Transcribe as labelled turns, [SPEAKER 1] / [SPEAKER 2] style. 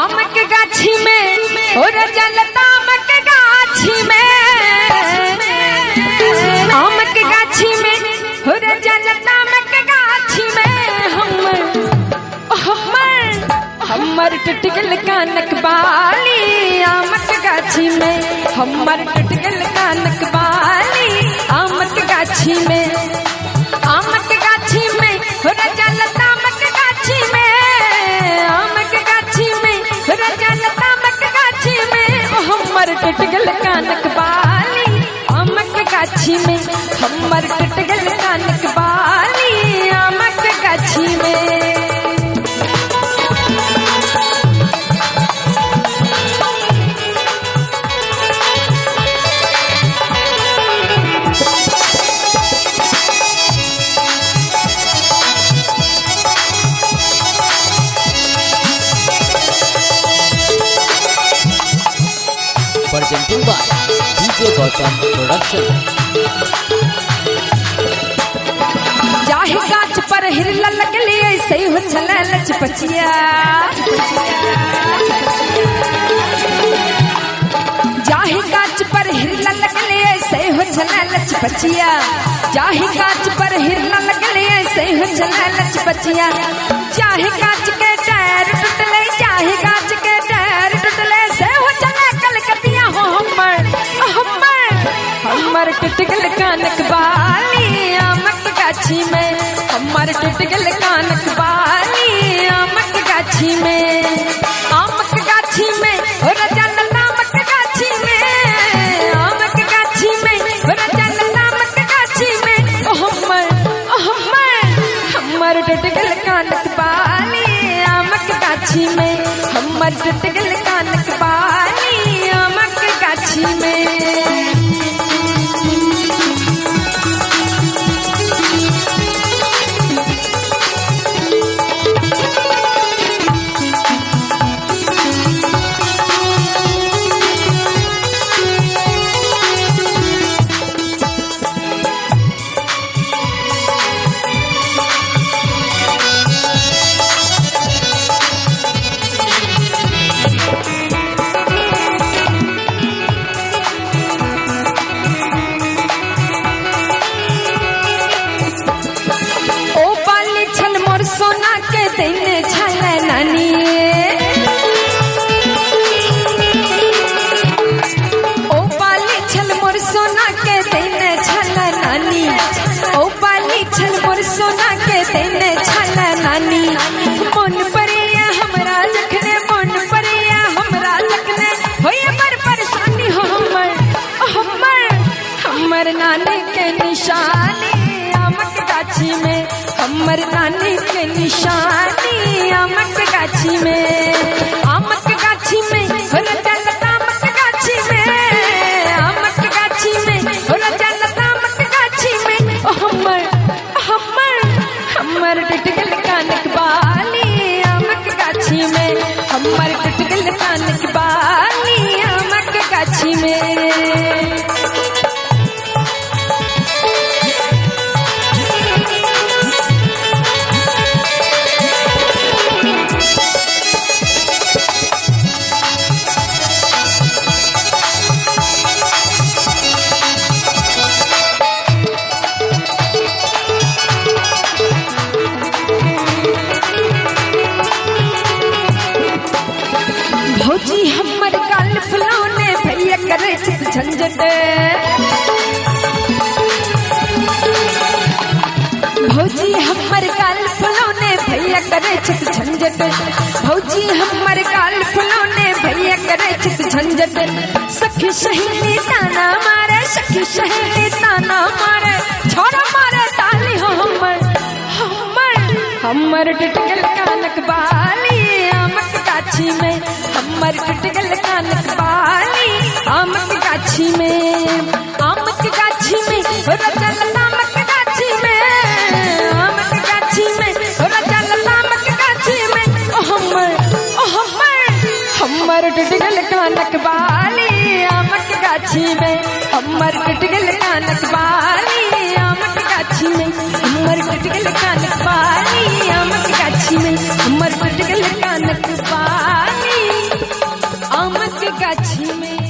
[SPEAKER 1] आम के गाछी में और जलता आम के गाछी में, आम के गाछी में और जलता आम के गाछी में हमर टटगल कानक बाली आम के गाछी में, हमर टटगल कानक बाली आम के गाछी में, आम के गाछी में और जलता आम के गाछी में, आम के गाछी में और जलता आम के गाछी में हमर टटगल कानक बाली आम के गाछी में, हमर टटगल कानक बाली आम के गाछी में।
[SPEAKER 2] presenting by DJ Gautam Production।
[SPEAKER 1] जाहि गाछ पर हिरला लगले ऐसे हो चले लचपचिया, जाहि गाछ पर हिरला लगले ऐसे हो चले लचपचिया, जाहि गाछ पर हिरला लगले ऐसे हो चले लचपचिया, चाहे गाछ के टायर टूटले, चाहे गाछ के टायर टूटले से हो चले कलकतिया हो हमर टटगल कानक बाली आम के गाछी में, हमर टटगल कानक बाली आम के गाछी में, आम के गाछी में और जलता आम के गाछी में, आम के गाछी में और जलता आम के गाछी में हमर टटगल कानक बाली आम के गाछी में, हमर टटगल कानक बाली आम के गाछी में। सोना के देने छले नानी, ओ पाली छल मोर सोना के देने छले नानी, ओ पाली छल मोर सोना के देने छले नानी, मन परिया हमरा जखने, मन परिया हमरा जखने होय पर परेशानी हो हमर नानी के निशानी आम के गाछी में, हमर नानी के निशानी आम के गाछी में, आम के गाछी में और जलता आम के गाछी में, आम के गाछी में और जलता आम के गाछी में हमर टटगल कानक बाली आम के गाछी में, हमर टटगल कानक बाली आम के गाछी में। भौजी हमर गाल फुलौने भैया करे झंझट, भौजी हमर गाल फुलौने भैया करे झंझट, भौजी हमर गाल फुलौने भैया करे झंझट, सखी सहेली ताना मारे, सखी सहेली ताना मारे, छोरा मारे ताली हो हमर टटगल कानक बाली आम के गाछी में, हमर टटगल कानक बाली आम के गाछी में, आम के गाछी में और जलता आम के गाछी में, आम के गाछी में और जलता आम के गाछी में हमर टटगल कानक बाली आम के गाछी में, हमर टटगल कानक बाली आम के गाछी में, हमर टटगल कानक बाली आम के गाछी में, हमर टटगल कानक बाली गाछी में।